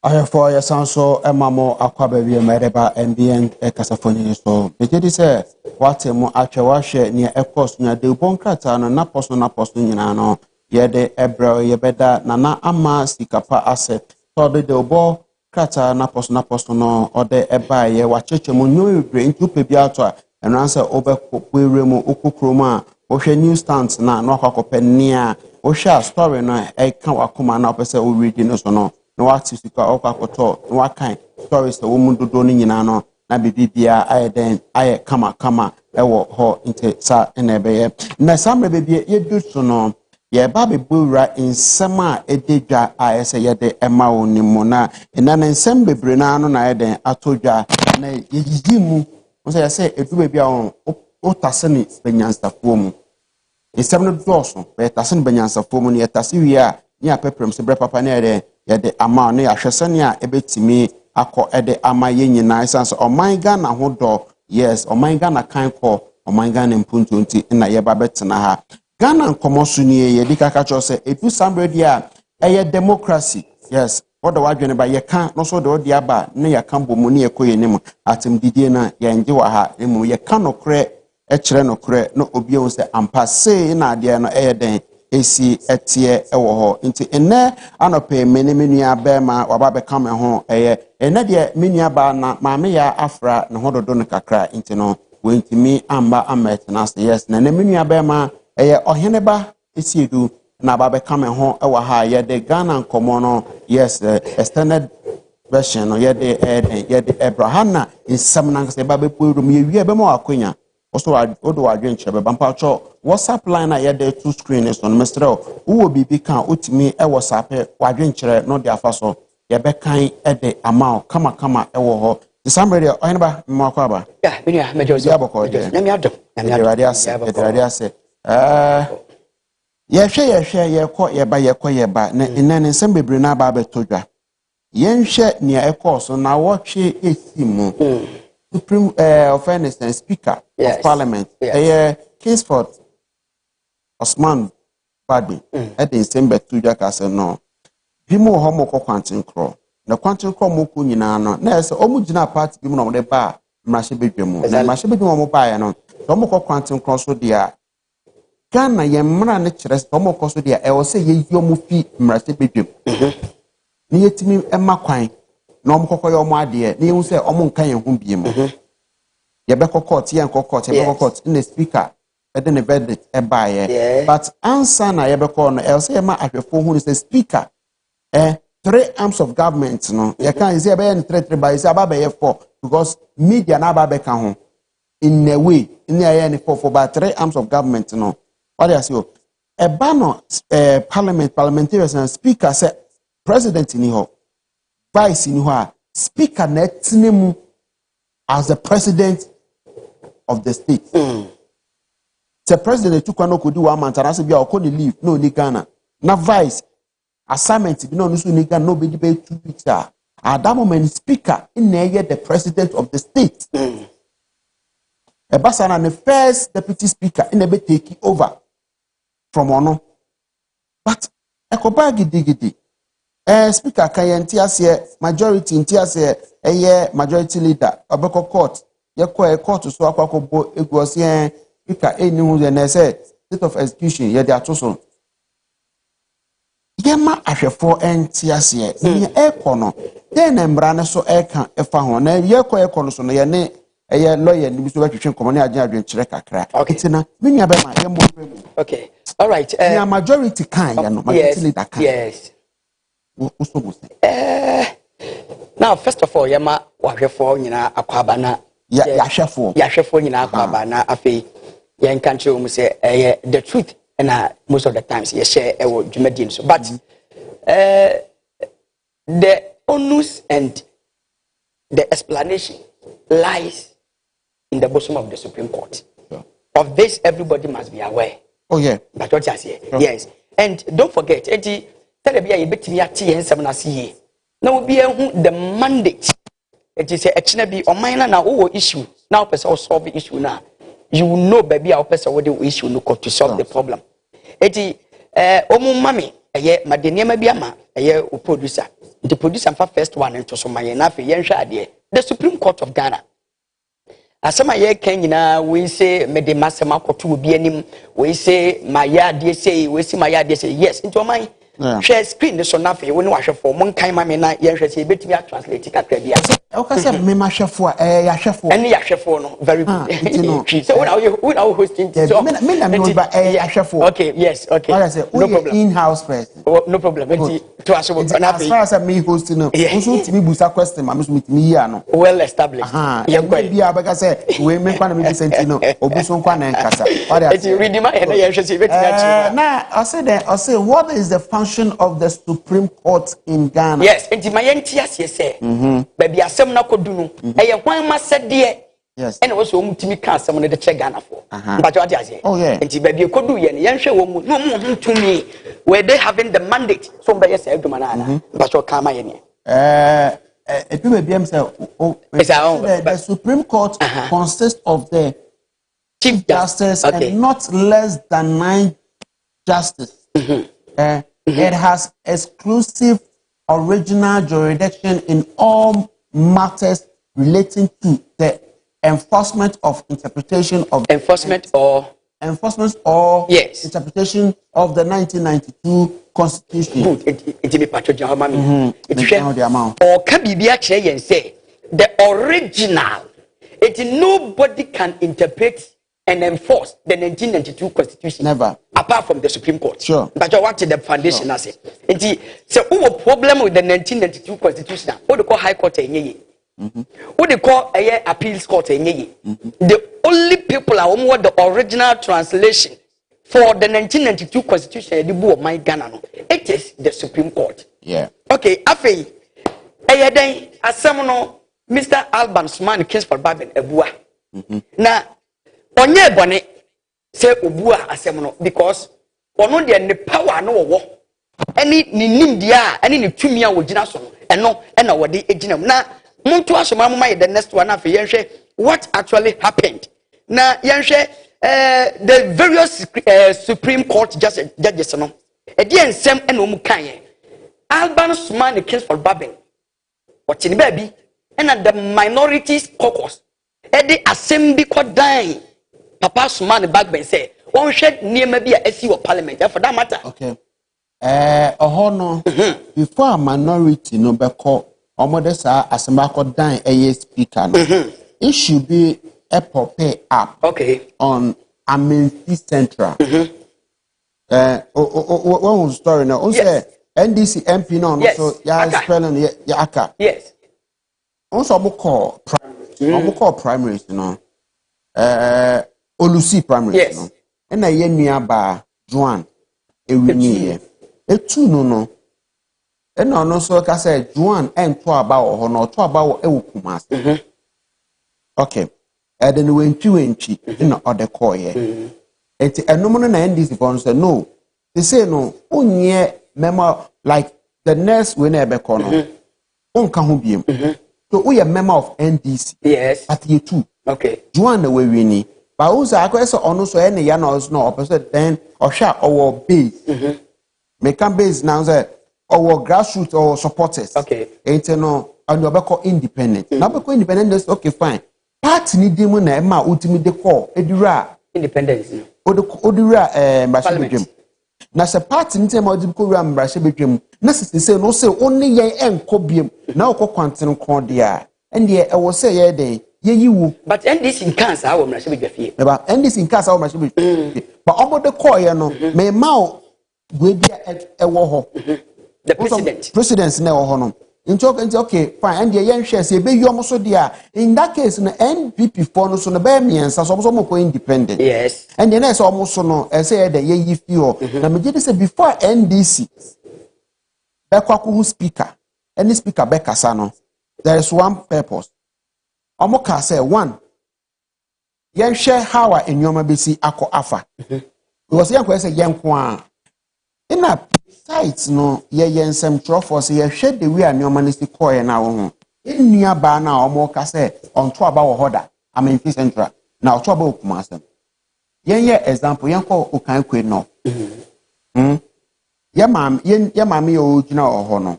For your son, so a mammo, aqua baby, a mereba, and the end a casafoni. So, the judge said, what a more actual near a post near the Boncrata, and not posting in ano, ye de ebro, ye beda, nana ama, sikapa asset, so the obo, crata, napos no, or the eba, ye watch it, you bring to Pibiata, and answer over Quirimo, Ukukruma, Osha newsstands, na, no copenia, Osha story, no, a count of command officer who reading us or no. No what is the okakoto no what kind stories the woman do doni nyina na bibia aye den aye kama ewo ho inte sa enebeye na samre bibia yedu so no ye ba bebura nsem a ededwa aye se ye de ema onimo na ena na nsem bebre na no na aye den atodwa na yeyiji mu wo se ye se edu bibia on o taseni benyansafo mu nsem no doso be taseni benyansafo mu ne yetase wi a ni apeprem se bre papa na ere yede ama ne ahwesane a ebetimi akọ ede ama ye nyina isanso oman Ghana hodo yes oman Ghana kan kọ oman Ghana mpuntonti na ye ba betena ha Ghana nkomoso ni ye di kaka cho se edu sambredi a eye democracy yes odo wadwene ba ye kan no so do dia ba ne ye kan bomu ne ye koye nim atem didie na ye nge wa ha emu ye kan no kre e kire no kre no obi on se ampa se na ade no eye den esi etie ewo ho nti ene anope menu abema waba be kam ho ene de menu aba na maame ya afra ne hododo ne kakra nti no wentimi amba ametna yes na menu abema ohene ba esi edu na aba be kam ho ewo ha ye de Ghana nkomo no yes extended version no ye de Abrahana nsam na se ba be porum ye wi be ma akonya also odo wadwen chebe bampa cho WhatsApp line na yede two screen is on mestre wo bibi kan otimi e WhatsApp wadwen chere no de afaso ye be kan e de amount kama e wo ho somebody oyin ba mmako aba yeah me nua mejozo na mi adom radio ase ye hwe ye ba na inane nsem bebre na ba betodwa ye nhwe ne e course na wo hwe esimu Supreme Offense and Speaker of Parliament, Kingsford Osman Badby, at the same bet to Jack as a no. Bimo homo quantum crow. The quantum crow moku ninano, Ness, Omujina party bimo on the bar, Mashibimu, and Mashibimu Bayano, Tomoko quantum cross so dear. Ghana yemra naturous Tomoko so dear, I will say ye yomufi Mashibimu. Near to me and Maquine. No mkoko yo mwadie ni hu se omo nkan ye hu biem ye be court in the speaker and the verdict e baaye but answer na ye be call no e say ma ahwefo hu say speaker three arms of government no ye kan say be 3 by say aba be 4 because media na aba be kan ho in a way in a ye 4 but 3 arms of government no what you say e ba no parliamentarians and speaker say president ni ho vice in who speaker netnemu as the president of the state. The president took one could do 1 month and I said, "You're leave no ni Ghana." Na vice assignment no ni Ghana nobody pay 2 weeks. At that moment, speaker in the president of the state. Ebasana the first deputy speaker in the take over from Ono. But ekobagi digidi. Speaker kayanti ase majority nti ase majority leader obeko court ye court so akwakobo eguosie speaker eni hu ye na say state of execution ye dey atoso ye ma ahwefo enti ase ni ekono den na mbra ne so eka efa ho na ye ekono so no ye ne lawyer ni biso betwetwe komo ne adwen kire kakra etina menya be ma ye mo okay all right majority kan ye no majority leader kan yes. Now, first of all, Yama wahwefo nyina akwabana yahwefo nyina akwabana afi yen country um say the truth and most of the times you share dwumadin so but the onus and the explanation lies in the bosom of the Supreme Court. Of this everybody must be aware. Oh yeah, but what you say yes, and don't forget Telebia betimi ati ensem na see na obi ehu the mandate it is a china bi oman na wo issue now person solve issue na you will know baby our person what the issue no to solve the problem eti omu mami eye madeniema bi ama eye o producer the producer first one into so my enough the Supreme Court of Ghana. Asama ye Kenya, we say mede masema koto obi anim, we say my yard they say, we see my yard they say yes into my share screen so nafe we no ahwe for mon kan ma me na ye hwe say betimi translate kakra bia. Okay, say me ma hwefo ya hwefo. Any ya hwefo no very good. So when I hosting so me na me ba ya hwefo. Okay, yes, okay. No problem. In-house person. No problem. To as far as me hosting no, also to me busa question ma me so metimi here no. Well established. Yeah, bia bega say we me kwa na me sentino obuso kwa na nkasa. It's reading my head ya hwe say betimi now I say what is the function of the Supreme Court in Ghana? Yes, and my NTS say, baby, asem na kodu no, eye hwan ma sede. Yes. And also mutimi ka asem no de che Ghana for. But what you say? Oh yeah. And baby kodu ye ne yenhwe wo mu, no mu to me. Were they having the mandate? So be yes aduma na. But what come ye ne? People be say the Supreme Court consists of the Chief Justice and not less than 9 justices. It has exclusive original jurisdiction in all matters relating to the enforcement or interpretation of interpretation of the 1992 Constitution. Good. It be patroja mama. It or can be yen say the original. Nobody can interpret and enforce the 1992 Constitution. Never. Apart from the Supreme Court. Sure. But I want the foundation as it. So, who problem with the 1992 Constitution? What they call High Court what they call a Appeals Court The only people are who the original translation for the 1992 Constitution, the book of my Ghana. It is the Supreme Court. Yeah. Okay, Afe. Then Asamono, Mr. Alban Suman case for Babin Ebua. Now, onye bone say obua asem no because ono de ne power no wo any ni nim dia any ni tumi a wogina so no eno na wode eginam na muntu asoma mama the next one afi yenhwe what actually happened na yenhwe the various Supreme Court judges no e de ensem ena omu kan Alban Suman case for Babin what ni ba bi ena the minorities caucus e de assembly kodan Papa Suman back ben say one shed near maybe a SC or parliament for that matter. Okay. No before a minority no be call omodesa asemako dan a speaker no. It should be a pay up. Okay. On Amenfi Central. One story now. Also NDC MP no so ya spelling ya aka. Yes. Also call primaries no. Olusi primary no na ye nua ba Joan ewini etu no na no so ka say Joan ento aba wo ho no to aba wo ewukumas okay then wentwi na ode call ye enti enom no na NDC for say no they say no onye member like the next we na ebe call no onka ho biem so we are member of NDC yes at year 2 okay Joan na we wini but also I say ono so any ya no opposite then osha our base make can base now say our grassroots or supporters okay ente no and you be independent now be independent okay fine party ni dem na e ma ultimate de call edura independence odura mbashe na se party ni tema odi ko wura mbashe bedwem na se no say only ye enko biem na okọ kwanten ko dia and ye e wo say ye den but NDC in cancer how mra be fie but NDC in cancer how mra be but omo de call ye no me ma we bia e wo ho the president na wo ho no into okay fine and ye hwe se be yom so dia in that case no NPP for no so no be miensa so mo ko independent yes and the next omo so no e say de ye fio na me je say before NDC be kwa ko speaker any speaker be kasa no there is one purpose Omoka say one yen share how a enyoma besi akọ afa because yen ko say yen ko a ina site no ye nsem trofo say ye hwe de we enyoma ne si ko ye na wo ho ennua ba na omoka say onto aba wo hoda Amenfi Central na onto aba okuma asem yen ye example yen ko okan kwe no ye mam ye ogina oho no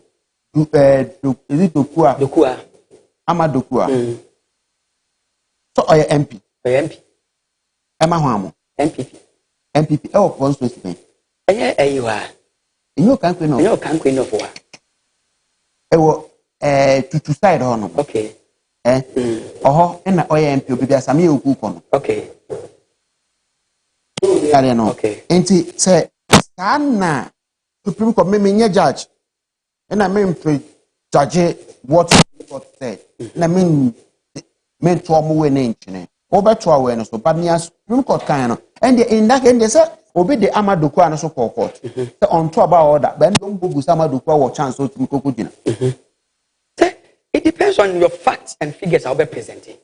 is it Dokua? Ama Dokua. So or MP? MP. Emma Hamo. MPP. Oh, constituency. You are. You can't know. You can't know for. To side on. Okay. Oh, and MP will be there. Some you cook. Okay. I don't know. Okay. And say, Sana, Supreme Court, me judge. And I mean, judge what said. And I mean, men to a move in over to awareness, but near Supreme Court kind of. And in that end, they said, obey the Amaduko and so court. On to about order, but don't go with Amaduko or chance to Kokudina. It depends on your facts and figures I'll be presenting.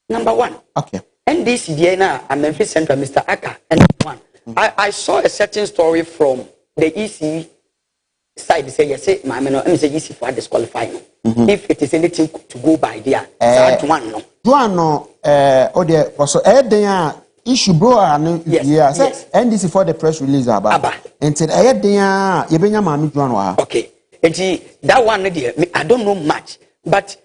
Number one. Okay. And this Diana and Memphis Central, Mr. Aka, and one. I saw a certain story from the EC side. They say, yes, my man, I'm saying EC for disqualifying. If it is anything to go by there, one no. Oh, dear, so there issue bro, and yes, and this is for the press release about. And said, you bring your mammy Juan. Okay, and that one, I don't know much, but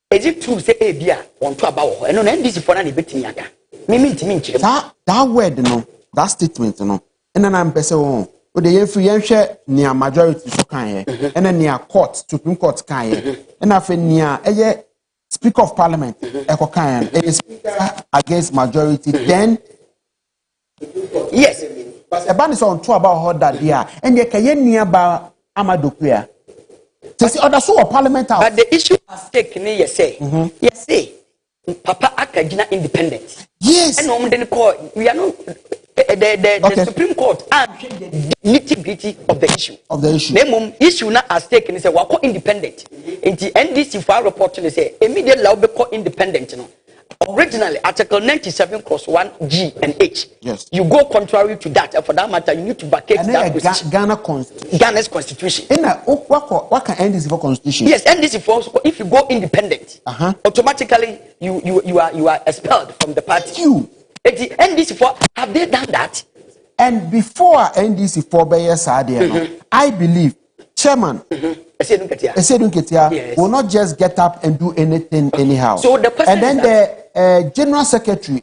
is it true say beer on to about and on this for any bit in Yaka? That word, no, that statement, no, and then I'm person. But the free and share near majority so kind, and then near court, Supreme Court kind, and I feel near a Speaker of Parliament, Echo kind, a speaker against majority, then yes, but a ban is on to about how that they are, and they can nearby Amadokuya. To see other so Parliament, but the issue has taken, yes, say, Papa Akajina independent. Yes, and no then call we are not. The Supreme Court and the nitty-gritty of the issue. The issue now has taken is a wako independent. In the NDC file report, they say immediately will be called independent. Originally, Article 97 clause 1 G and H. Yes. You go contrary to that, and for that matter, you need to vacate that position. Ghana's constitution. What can NDC for constitution? Yes, NDC for if you go independent, automatically you are expelled from the party. NDC for have they done that? And before NDC for I believe chairman Esedun will not just get up and do anything anyhow. So the person and then the general secretary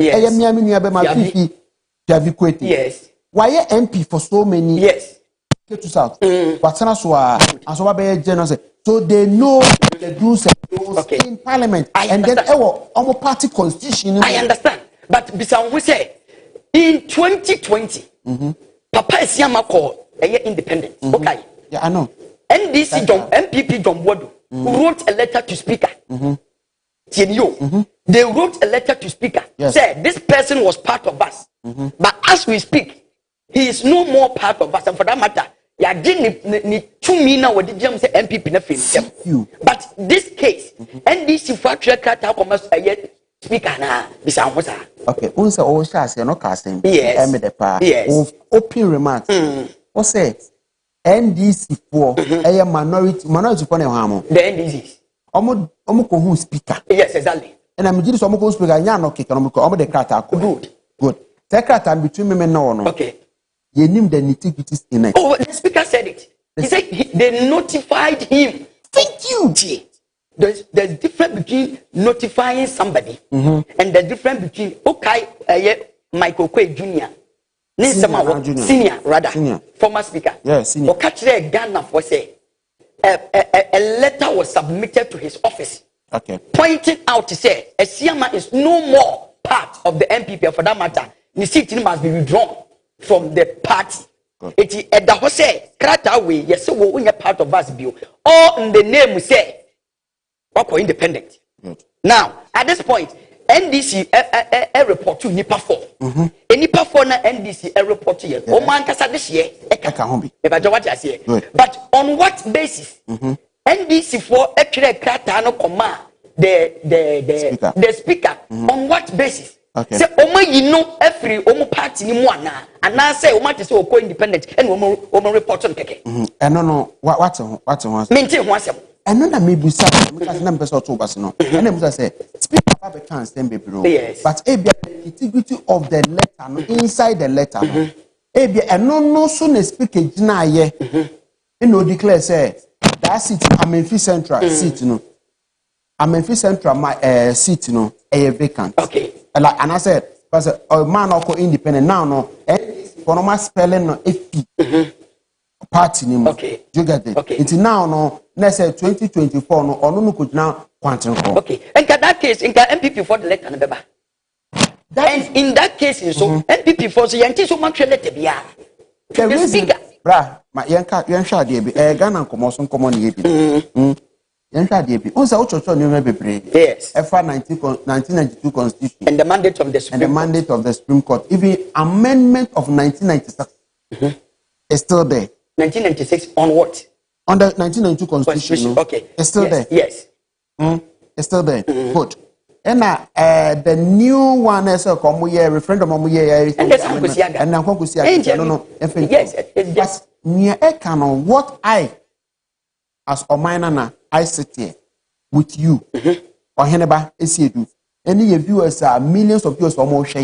yes. Why MP for so many to South? So they know the do's and don'ts in Parliament. And then our party constitution. I understand. But Bisan we say in 2020, Papa Esiama called independent. Okay. Yeah, I know. NDC MPP John Bodu wrote a letter to Speaker. They wrote a letter to Speaker. Said this person was part of us. But as we speak, he is no more part of us. And for that matter, ya didn't 2 million what did you say MPP na film. But this case, NDC for track commerce Speaker na Bisan Hosa. Okay, unsa o sha se no casting. Yes. Open remarks. What say NDC for a minority for them. The NDC. Omo who speaker. Yes, exactly. And I'm just almost speaker. Ya no kick omo the crata. Good. The crata between me no. Okay. You name the nitty-gritties in it. Oh, the speaker said it. He said they notified him. Thank you. There's difference between notifying somebody and the difference between Michael Quay Jr. Senior, former speaker. Yes, senior. Ghana for say a letter was submitted to his office. Okay. Pointing out to say Esiama is no more part of the MPP. For that matter, the seat must be withdrawn from the party. It at the Jose Krata way, yes, so we part of us bill. All in the name we say independent. Now, at this point, NDC a report to Nipa 4. Nipa 4 na NDC a report to you. O man kasa this year. But on what basis? NDC 4 actually krata no command the speaker. On what basis? Okay. Say Oma you know every Omo party ni mo ana and say Oma te say o independent and Omo report on keke. No what maintain ho asem. And then maybe some because number so to us no. And then say speaker Papa can stand baby. But the integrity of the letter no inside the letter no. And no so na speaker gina ye. No declare say that seat Amenfi Central seat no. Amenfi Central my seat no vacant. Okay. Like and I said, because man or independent now no for normal spelling no FP party name. Okay. You get it? Okay. Until now no, let's say 2024 no or no could now quantum. Okay. And in that case, in MPP for the letter and beba. And in that case, so MPP for the anti so much letter be the reason, bra, my yanka debi, Ghana commotion common yebi. Yanka debi. Also, also, you may be brave. Yes. FR 1992 Constitution. And the mandate of the Supreme Court. And the mandate of the Supreme Court. Even amendment of 1996 is still there. 1996 on what? On the 1992 Constitution. Okay. It's still there. Yes. It's still there. Good. And the new one is a referendum on and that's how we see it. And now we see no. Yes. But near Ekano, what I as Omainana I sit here with you or Heneba is you do. Any viewers are millions of viewers almost share.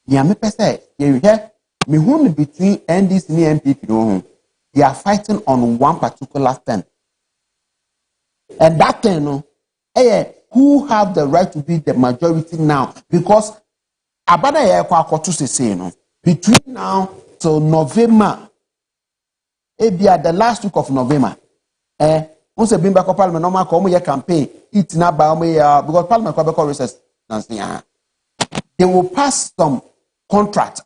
Yeah, me say you hear me who between NDC and MPP. They are fighting on one particular thing. And that thing, who have the right to be the majority now? Because between now till November, the last week of November, once a been back of Parliament, normal come your campaign, it's not by me because Parliament will recess. They will pass some contract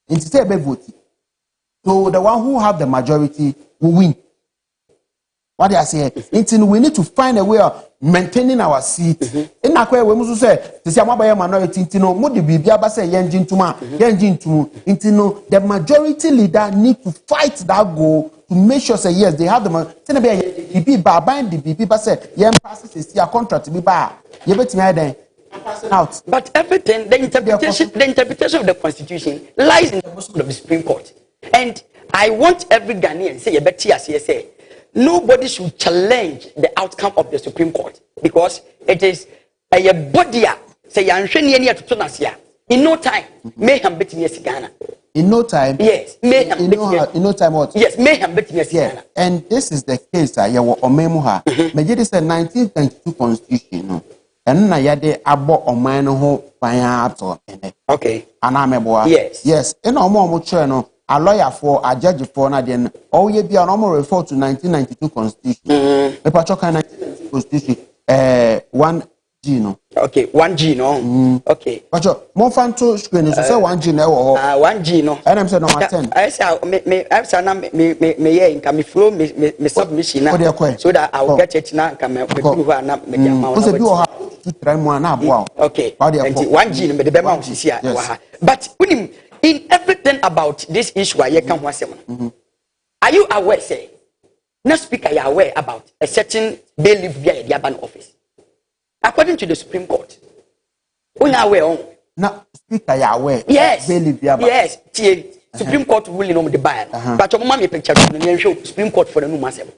instead of voting. So the one who have the majority will win. What they are saying, until we need to find a way of maintaining our seat. In that way, we must say, "This is my minority." Intino, mo the Bibiaba say, "Yenjin to Intino, the majority leader need to fight that goal to make sure say yes, they have the majority. Bibi the Bibi say, "Yen passes is your contract to be bar. You bet me then." Out. But everything, the interpretation of the Constitution lies in the bosom of the Supreme Court. And I want every Ghanaian say, say, nobody should challenge the outcome of the Supreme Court because it is a body. Say, in no time, mayhem betting yes, Ghana. In no time, yes, mayhem. In no time, what? Yes, mayhem betting yes, Ghana. And this is the case. You were Omemuha. Major is a 1992 Constitution. No. And na yade abo oman ho ban ato ene. Okay. Anameboa. Yes. And omo no a lawyer for a judge for na den all ye be an refer to 1992 Constitution. The Pachoka 1992 Constitution 1G no. Okay, 1G no. Okay. Pacho, mo fan to screen so say 1G na wo ho. 1G no. And I'm say number 10. I say me here in can me flow me submission na so that I will get it na can me do na me dey amount. Okay. 1G no me dey be ma sisi a. But in everything about this issue, are you aware, say, no speaker, you are aware about a certain bailiff via the urban office? According to the Supreme Court, we are aware. No speaker, you are aware. Yes. Bailiff via. Yes. Supreme Court ruling on the buyer. But your mama picture to show Supreme Court for the new massive.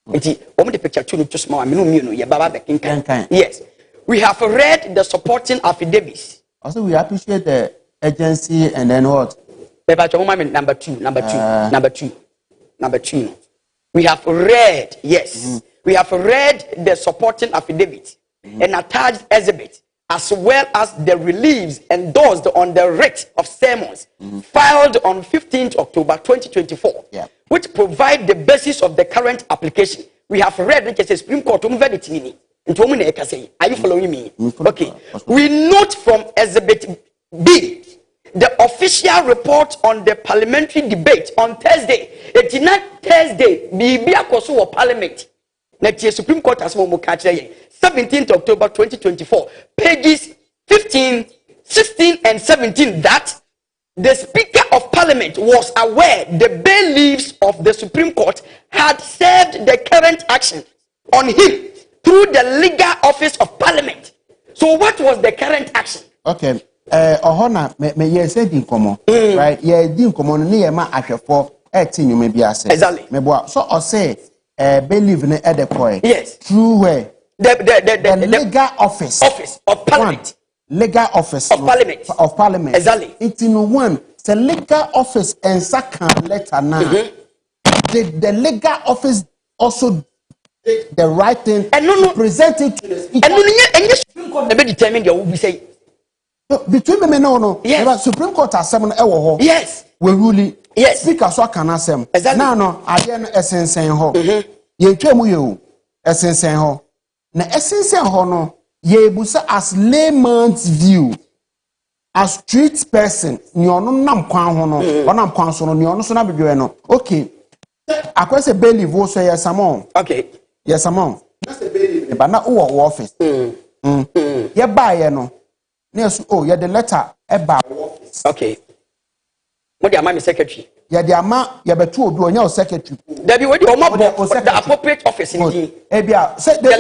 The picture to small. I mean, you Baba yes. We have read the supporting affidavits. Also, we appreciate the agency and then what? Number two. We have read, yes. We have read the supporting affidavit and attached exhibit as well as the reliefs endorsed on the writ of sermons filed on 15th October 2024, which provide the basis of the current application. We have read which is a Supreme Court. Are you following me? Okay. We note from exhibit B the official report on the parliamentary debate on Thursday. It is not Thursday. Bibia koso wa parliament. Next year Supreme Court has more 17th October 2024. Pages 15, 16, and 17. That the Speaker of Parliament was aware the bailiffs of the Supreme Court had served the current action on him through the legal office of Parliament. So what was the current action? Okay. Ohona me ye said in common, right? Ye din common ni ye ma ahwefo etin you may be ase. Exactly. Me boa. So I say believe ne e the coin. Yes. True where the legal office of Parliament. Legal office of Parliament. Of Parliament. Exactly. It's in one. The legal office and second letter now. The legal office also did the right thing to present it to the speaker. And the Supreme Court never determined what we say. Between me no. Yes. Supreme Court has seven ewo. Yes. We really. Yes. Speaker so can asem. Exactly. No. Again, essence ho. Ye twemu ye essence ho. Na essence ho no. Ye busa as layman's view. As street person, ni ono nam kwan ho no. Onam kwan so no ni ono so na bedwe no. Okay. Akwese bailiff wo so yes amon. Okay. Yes amon. Na se bailiff ba na wo office. Ye ba ye no. You're the letter about office. Okay. What the my secretary? Yeah, the ama you be two do your secretary. There be what the appropriate office in the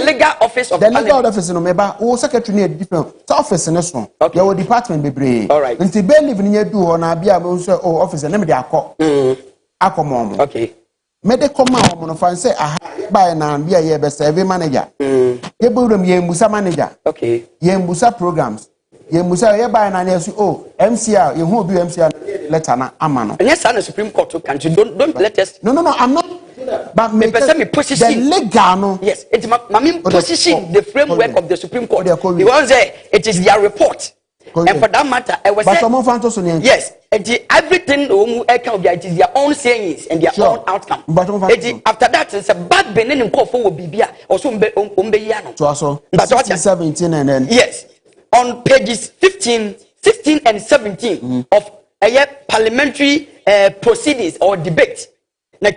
legal office of the legal office no meba o secretary na different office in so. Okay. Your department be brave. All right. Nti be live ni do ho na bia me so office na me de akọ. Akomo. Okay. Me de come am no fan say aha buy na bia ye be serve manager. Ye burum ye mbusa manager. Okay. Ye mbusa programs. Ye musa ye buy na nesu MCR ye hu obi MCR letter na amano. Yes, the Supreme Court country don't let us. No, I'm not. But me position the legal no. Yes, it's my position the framework of the Supreme Court. The one say it is their report. And for that matter, I was saying yes, everything it is their own sayings and their own outcome. After that, it's a bad benin call for Bibia also umbe 17 and then yes. On pages 15, 16 and 17 of a parliamentary proceedings or debate. The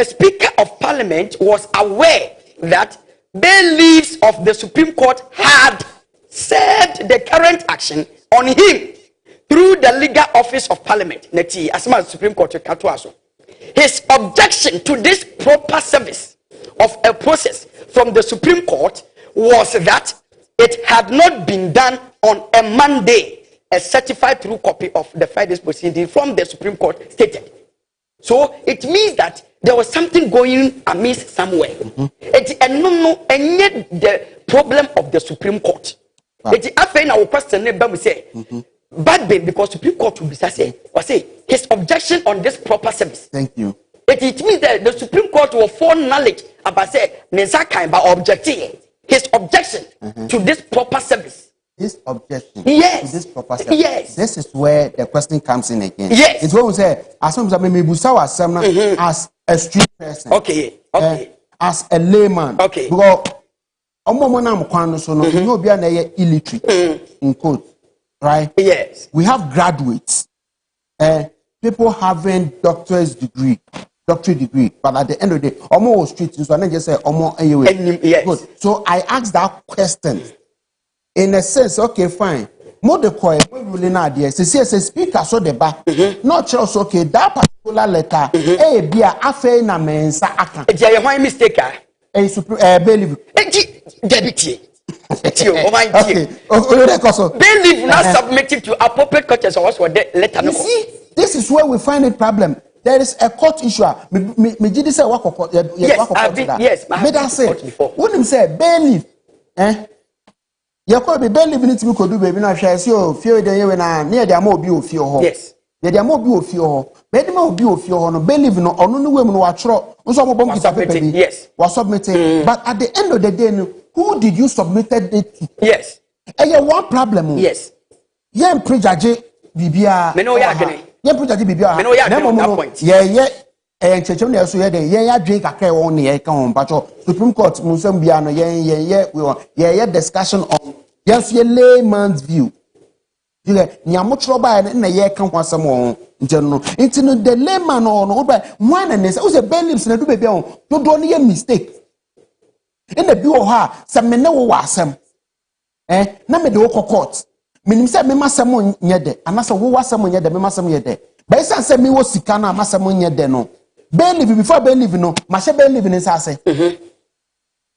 Speaker of Parliament was aware that bailiffs of the Supreme Court had served the current action on him through the legal office of Parliament. Supreme Court his objection to this proper service of a process from the Supreme Court was that it had not been done on a Monday, a certified true copy of the Friday's proceeding from the Supreme Court stated. So it means that there was something going amiss somewhere. And yet the problem of the Supreme Court. It's our question bad because Supreme Court will be say his objection on this proper service. Thank you. It means that the Supreme Court will form knowledge about his objection to this proper service. His objection yes. to this proper service. Yes. This is where the question comes in again. Yes. It's when we say, as a street person. Okay. As a layman. Okay. Because illiterate in quote. Right? Yes. We have graduates. People having doctorate degree, but at the end of the day, almost street, so I just say almost anyway. Yes. Good. So I asked that question in a sense, okay, fine. More the coin, really not there. See, as a speaker, so the back, not just okay, that particular letter, be a affair na mensa aka. It's a mistake. Bailiff. Deputy. Bailiff not submitted to appropriate courts or what the letter. You see, this is where we find a problem. There is a court issue. Me did say what court? Yes, me that say. When him say bailiff, you could be bailiff need to do baby na share see o fear dey we na near the am obi ofie ho. Yes. Near the am obi ofie ho. Be dem obi ofie ho no bailiff no ono no we mu no wa tro. Nso mo bom kita paper bi. Yes. Was submitted. But at the end of the day, who did you submitted it to? Yes. And you one problem. Yes. Yen prejudge bibia. Me no ya gene. Yen prejudge bibia. Me no ya gene that point. Yeah. Chechem na so ye dey yen ya dwen kakra won ne ye ka hon pacho Supreme Court musam bia no yen we won ye discussion on yes ye layman's view. You get nyamotro ba na ye ka ho asem won no nti no the layman no ba one and say say bailiffs na do be bia won do no ye mistake in the bi wo ha se me ne wo asem na me de wo court minim say me masem nye de anasa wo wasem nye de me masem nye de ba isa say me wo sika na masem nye de no bailiff before bailiff no ma she bailiff ni say ase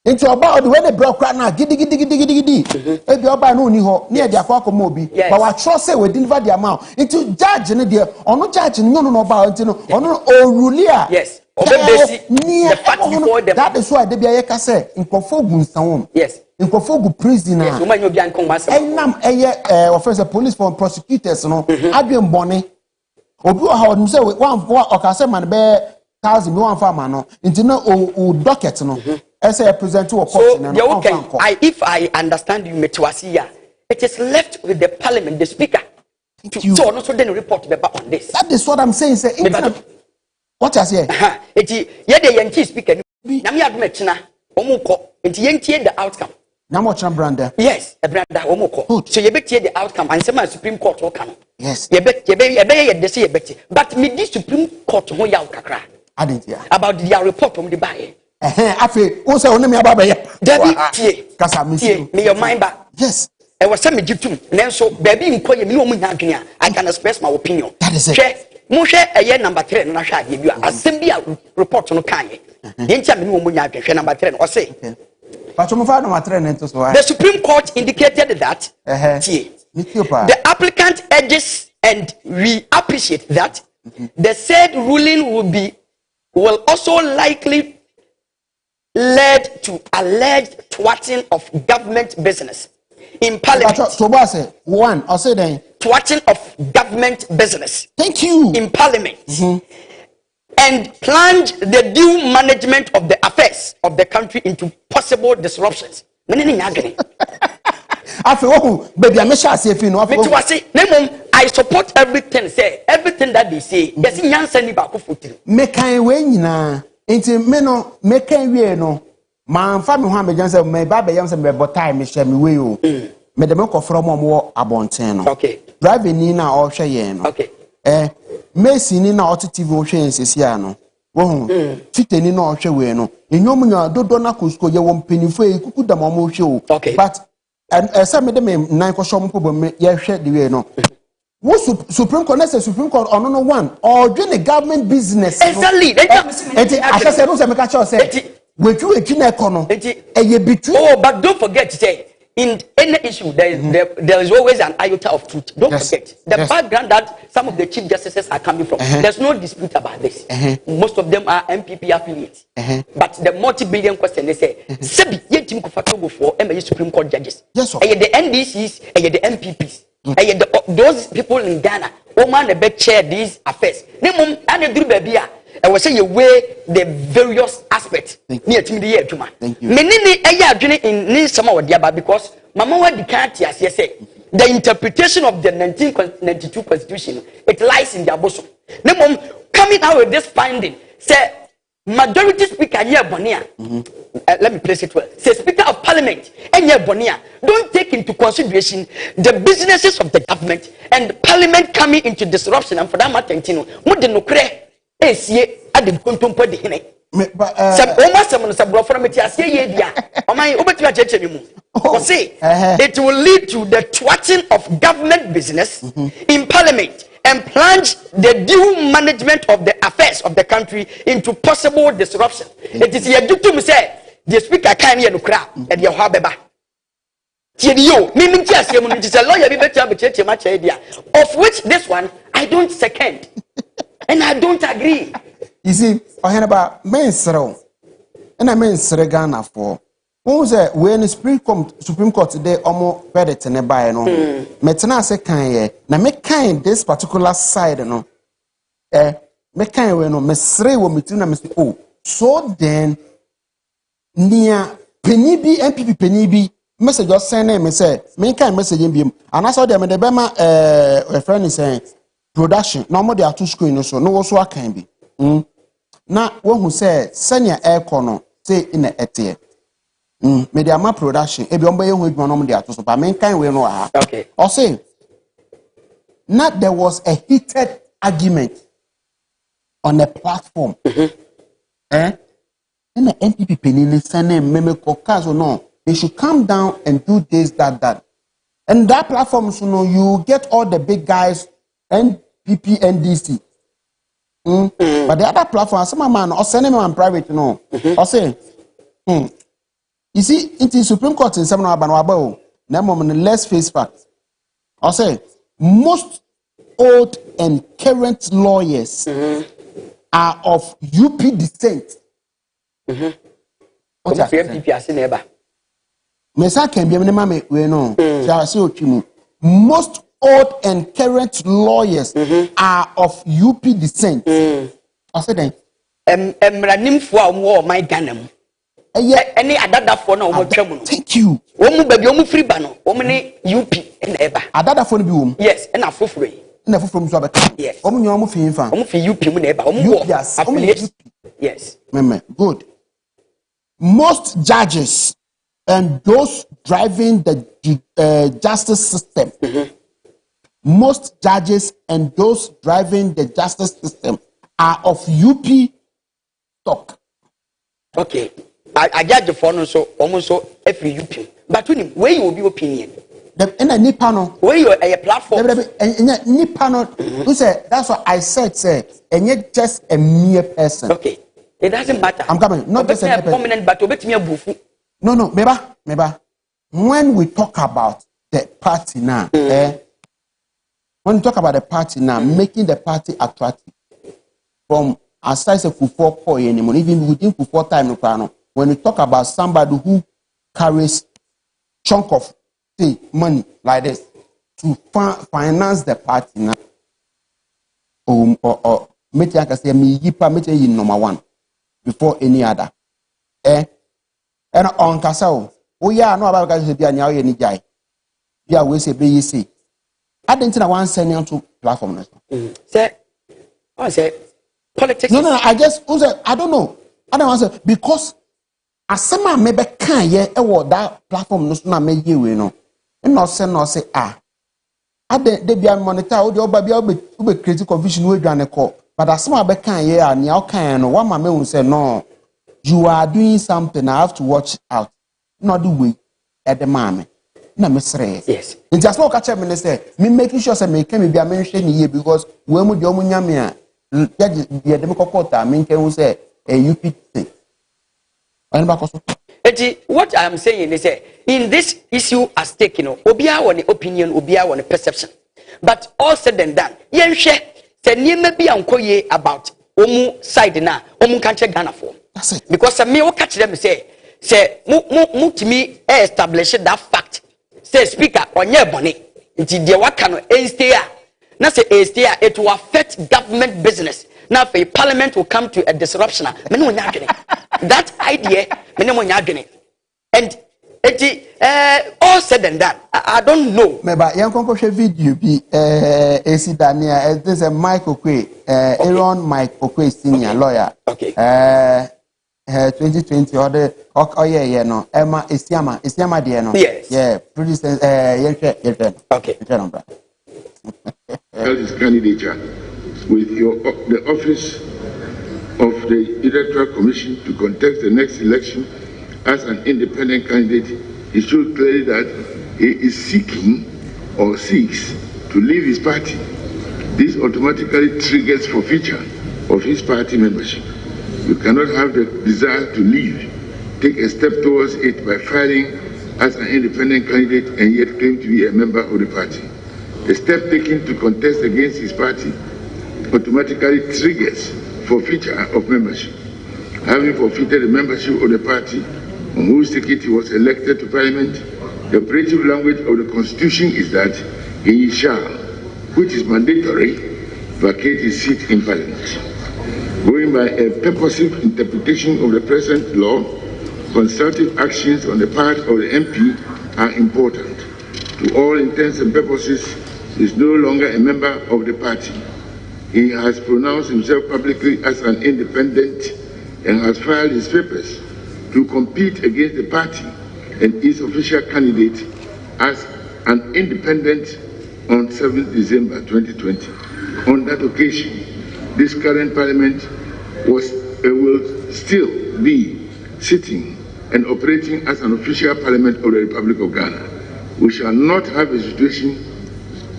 into about the way the block right now gidi e bi oba na oni ho na e de akwa akoma obi but wa trust say we deliver the amount into judge ne de ono judge no oba into no ono orulia yes obebesi the fact before the that is why they be ayeka say nkofo gu nsanwom yes nkofo gu prisoner yes woman obi ankon ma say enam eye offense police for prosecutors no adwen bone obi o ha odum say one okase man be 1,000 one farmer no into no o docket no as a present to a court. So if I understand you Metwasia, it is left with the parliament, the speaker, to also then report on this. That is what I'm saying. Say what I say. The Yankee speaker. Namia Mechina, Omoko, and Yankee the outcome. Namocha Branda. Yes, a Branda Omoko. So you bet the outcome and some Supreme Court will come. Yes. You bet they say Betty. But me this Supreme Court Hoya Kakra. I didn't hear about their report from the buyer. I feel also only me about David, because I miss you. May your mind back. Yes. I was semi jitum. So baby in Koya, no I can express my opinion. That is it. Moshe a year number 3 and I shall give you a Symbia report on Kanye. Then number 10 or say. But number 3 the Supreme Court indicated that the applicant urges and we appreciate that the said ruling will also likely lead to alleged thwarting of government business in parliament. So what say? One, I'll say then. Thwarting of government business. Thank you. In parliament. And plunge the due management of the affairs of the country into possible disruptions. I feel, baby, I'm sure I say if you know. I support everything that they say. Yes, Yansen ni baako futi. Mekan we nyina. Enti me no mekan we no. Man fa me ho amejan se me ba be yam se me botai me hye me we o. Me de me kofro mo abonten no. Okay. Driver ni na o hwe ye no. Okay. Messi ni na ot TV o hwe ensesi ano. Wo hu. Fiteni na o hwe we no. Enyom nya dodo na kosko ye wo mpanifo e kuku da mo hwe o. Okay. But some of them nine question problem ye hwe the way no. What Supreme Court? Let's say Supreme Court or no one or doing the government business. Exactly. I just said, "Don't make a say." We do it in economy. Oh, but don't forget to say in any issue there is always an iota of truth. Don't forget the background that some of the chief justices are coming from. There's no dispute about this. Most of them are MPP affiliates. But the multi-billion question they say, "Sebi ye team kufato for MA Supreme Court judges." Yes, the NDCs, the MPPs. Those people in Ghana, woman the bed chair these affairs. Name and do baby. I was saying you weigh the various aspects near to me. Thank you. Many in some of the because Mama what the can't say the interpretation of the 1992 constitution it lies in their bosom. Name coming out with this finding say majority speaker here Bonia. Let me place it well. Say Speaker of Parliament and here Bonia don't take into consideration the businesses of the government and Parliament coming into disruption and for that matter, what the nuclear is ye at the contempo de hine. Some almost some from it as ye dia. Oh my over to say it will lead to the thwarting of government business in Parliament. And plunge the due management of the affairs of the country into possible disruption. It is your duty to say the speaker can't hear no crowd and your habeba. Meaning just it is a lawyer of which this one I don't second and I don't agree. You see, I heard about men's and I mean Ghana for. Who say when Supreme Court today almost verdict in a buy no. Metena say kan na me kan this particular side no. Me kan we no me sre wo metu na me say oh so then near penny bi MPP penny bi message just send me say me kan message bi and I saw them the bema a friend is saying production no more they are two screen no so no so akan bi. Na wo hu say senior air corner say in a ete media ma production ebi omba ye hu edwuma no de ato so ba men kan we no aha okay or say not there was a heated argument on a platform and the NPP penini sene meme kokazo no they should come down and do this that and that platform so no you get all the big guys NPP NDC but the other platform some man or send man private no or say you see, it is Supreme Court in some about let's face facts. I'll say most old and current lawyers are of UP descent. What can be we know. Most old and current lawyers are of UP descent. I said then emranimfo a omo my Ghana mu any adadafo na omo twam no thank you omo ba bi omo free ba no omo ne UP na eba adadafo no bi wom yes na afoforo yi na afoforo mu so abeka yes omo nyo omo finfa omo fi UP mu na eba omo wo affiliate yes good most judges and those driving the justice system most judges and those driving the justice system are of UP stock. Okay. I judge for no so almost so every UP. But where you will be opinion? In a Nipano, where you are a platform. Nipano, who said that's what I said, and yet just a mere person. Okay. It doesn't matter. I'm coming. Not just a prominent, but obey me a bufu. No, Meba. When we talk about the party now, when we talk about the party now, making the party attractive from aside of Kufo anymore, even within Kufo time, when we talk about somebody who carries chunk of money like this to finance the party now, or make I say me yipa make you number one before any other. And on Kasao, oh yeah, no about guys be any any guy. Yeah, we say be say. I didn't know one sending to platform. Say, I say politics. No, I just I don't know. I don't answer because as some maybe can ye that platform no na me ye we no. No say I they be monitor o the be create confusion we dwane call. But as some be can ye and ya can no one ma me say no. You are doing something I have to watch out. Not the way at the moment. Na me sre. Yes. It just no catch me say me making sure say me can be a mention here because we mu de omu nyame a the democrat I mean can say a UP thing. What I am saying is in this issue at stake, obia one opinion, obia one perception. But all said and done, yen share say niema bi ankoye about omu side na omu kanche Ghana for. That's it. Because me what catch them say mu to me establish that fact. Say speaker onye bone. Nti de waka no stay a na say stay a it will affect government business. Now for parliament will come to a disruption. That idea and all said and done, I don't know. But young concoction video be AC Dania, there's a Mike Okwe, Aaron Mike Okwe senior lawyer. Okay. 2020 or the yeah, no, Emma Isiama dear no. Yes. Yeah, producer okay. His candidature with the office of the Electoral Commission to contest the next election as an independent candidate, he showed clearly that he is seeking or seeks to leave his party. This automatically triggers forfeiture of his party membership. You cannot have the desire to leave, take a step towards it by filing as an independent candidate and yet claim to be a member of the party. The step taken to contest against his party automatically triggers forfeiture of membership. Having forfeited the membership of the party on whose ticket he was elected to parliament, the operative language of the constitution is that he shall, which is mandatory, vacate his seat in parliament. Going by a purposive interpretation of the present law, constructive actions on the part of the MP are important. To all intents and purposes, he is no longer a member of the party. He has pronounced himself publicly as an independent and has filed his papers to compete against the party and its official candidate as an independent on 7th December 2020. On that occasion, this current parliament will still be sitting and operating as an official parliament of the Republic of Ghana. We shall not have a situation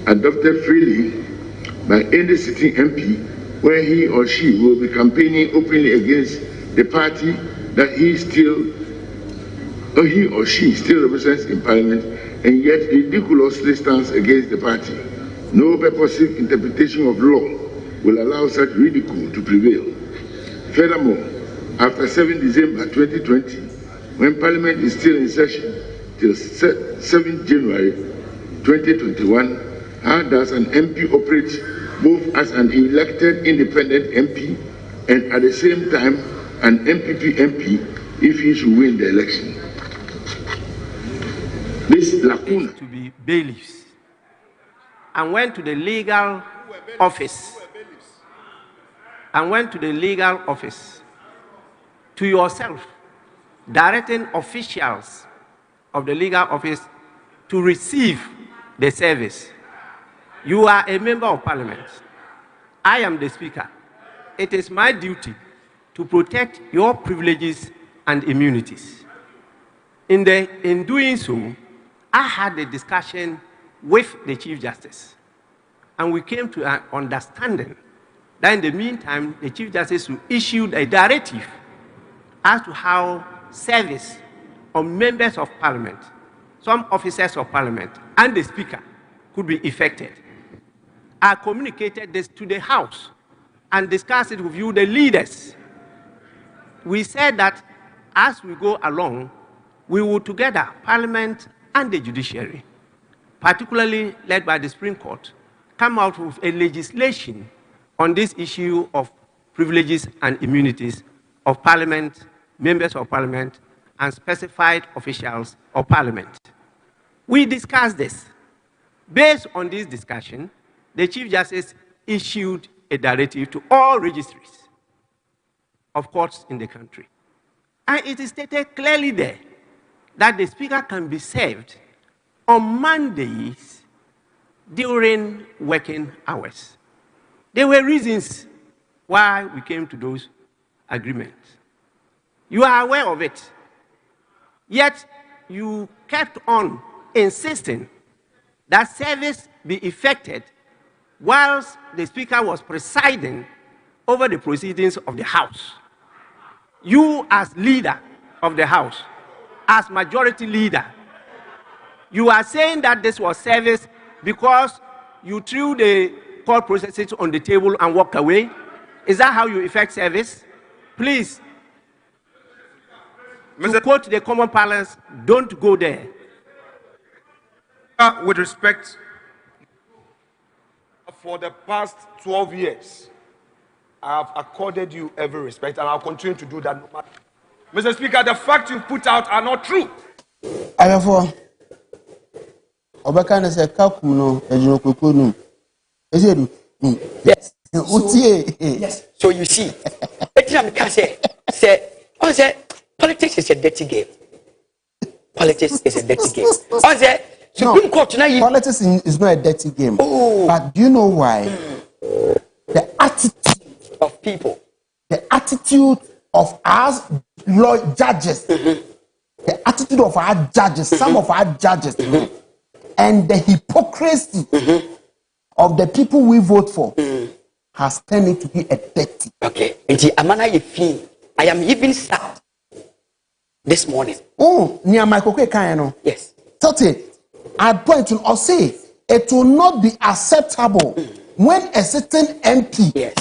adopted freely by any sitting MP where he or she will be campaigning openly against the party that he or she still represents in parliament and yet ridiculously stands against the party. No purposive interpretation of law will allow such ridicule to prevail. Furthermore, after 7 December 2020, when Parliament is still in session till 7 January 2021, how does an MP operate both as an elected independent MP and at the same time an MPP MP if he should win the election. This lacuna to be bailiffs and went to the legal office to yourself, directing officials of the legal office to receive the service. You are a member of parliament. I am the speaker. It is my duty to protect your privileges and immunities. In doing so, I had a discussion with the Chief Justice, and we came to an understanding that in the meantime, the Chief Justice issued a directive as to how service on members of parliament, some officers of parliament, and the speaker could be effected. I communicated this to the House and discussed it with you, the leaders. We said that as we go along, we will together, parliament and the judiciary, particularly led by the Supreme Court, come out with a legislation on this issue of privileges and immunities of parliament, members of parliament, and specified officials of parliament. We discussed this. Based on this discussion, the Chief Justice issued a directive to all registries of courts in the country. And it is stated clearly there that the speaker can be served on Mondays during working hours. There were reasons why we came to those agreements. You are aware of it. Yet you kept on insisting that service be effected whilst the speaker was presiding over the proceedings of the House. You, as leader of the House, as majority leader, you are saying that this was service because you threw the court processes on the table and walked away. Is that how you effect service? Please, to quote the common parlance, don't go there. With respect, for the past 12 years, I have accorded you every respect, and I'll continue to do that no matter. Mr. Speaker, the facts you put out are not true. Therefore, Obaka na say kakuno ejinokokonu. Ezedu. Yes. Yes. So you see, politics is a dirty game. Politics is a dirty game. Supreme Court now. Politics is not a dirty game. Oh. But do you know why? The attitude of people. The attitude of our law judges. The attitude of our judges, some of our judges, and the hypocrisy of the people we vote for has turned it to be a dirty. Okay. I am even sad this morning. Oh, near my cocaine. Yes. I'd point to or say it will not be acceptable when a certain MP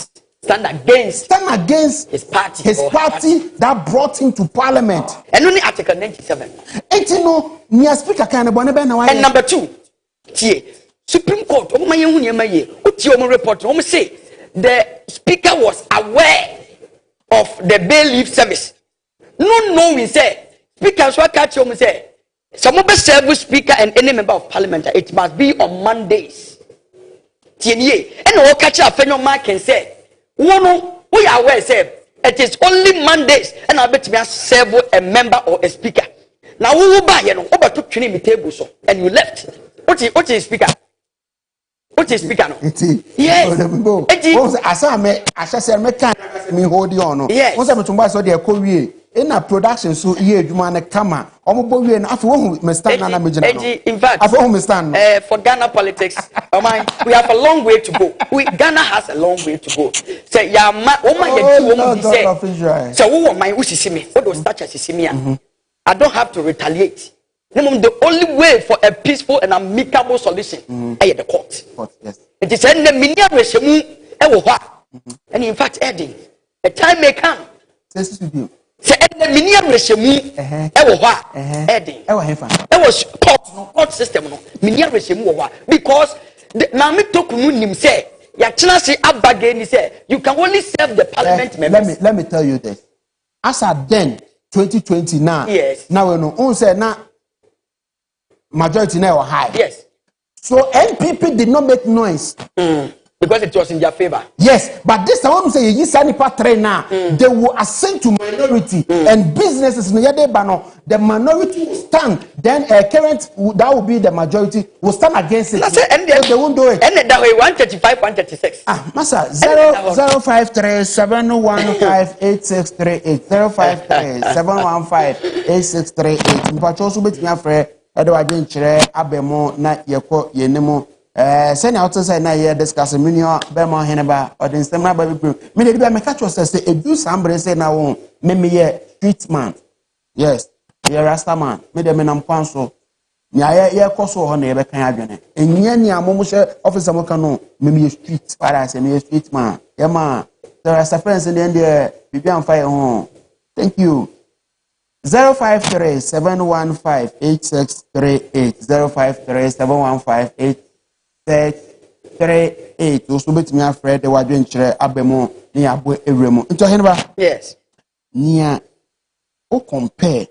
stand against his party that brought him to parliament. And only Article 97. Near speaker can and number 2, Supreme Court, report, say the speaker was aware of the bailiff service. No, we say speaker so catch you say some of the serve speaker and any member of parliament, it must be on Mondays. And all catch up man can say, we are aware, say, it is only Mondays, and I bet me serve a member or a speaker. Now, we will buy over to training table, so and you left. What is speaker? What is speaker? Yes. Yes. In a production, so here you man a camera. In fact, for Ghana politics, we have a long way to go. Ghana has a long way to go. Say, I don't have to retaliate. The only way for a peaceful and amicable solution is the court. Yes. It is in the media, and in fact, Eddie, a time may come. Say the minia reshemu ewo hwa heading ewo court system no minia reshemu wo hwa because na me tokunu nim say Yachinasi Abageni said, you can only serve the parliament members. Let me tell you this. As at then, 2020 now, yes. Now we know, say now majority now were high. Yes. So NPP did not make noise. Because it was in their favor. Yes, but this time when say you sani patre now, they will ascend to minority and businesses in the minority will stand. Then current that will be the majority will stand against it. And they won't do it. And that way 135, 136. Massa 053-715-8638 053-715-8638. Mpacho so betimi afre e de wadwen kire abemo na yeko yenemu. Send out to say na here discuss minio bema heneba or the seminar baby group. Me dey be make catch us say e do somebody say na won me here street man. Yes, here rasta man. Me dey me nam kwan so. Nya ye koso ho na ye be kan adwene. Enye ni amomo she officer mo kan no me street para say me street man. Yeah man. There are friends in the end there bibi am fire ho. Thank you. 053-715-8638 053-715-8638 also betimi afre de wadwen kire abemo ni abo ewremu nto heneba. Yes. Nia o compare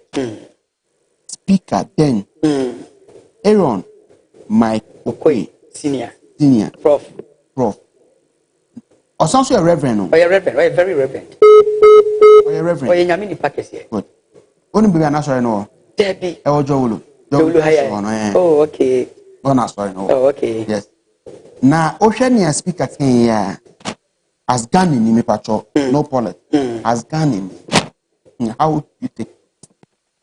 speaker then Aaron Mike Okoye senior prof also a reverend. Oh, reverend. Oh, very reverend. Oh, reverend. Oh, nyamini package here. Good. Only be an sorry no. Debbie. Oh, Jowulu. Oh, okay. Oh, not sorry no. Oh, okay. Yes. Now, Oceania speaker can as Ghana in me patrol, no politics. As Ghana. How would you take?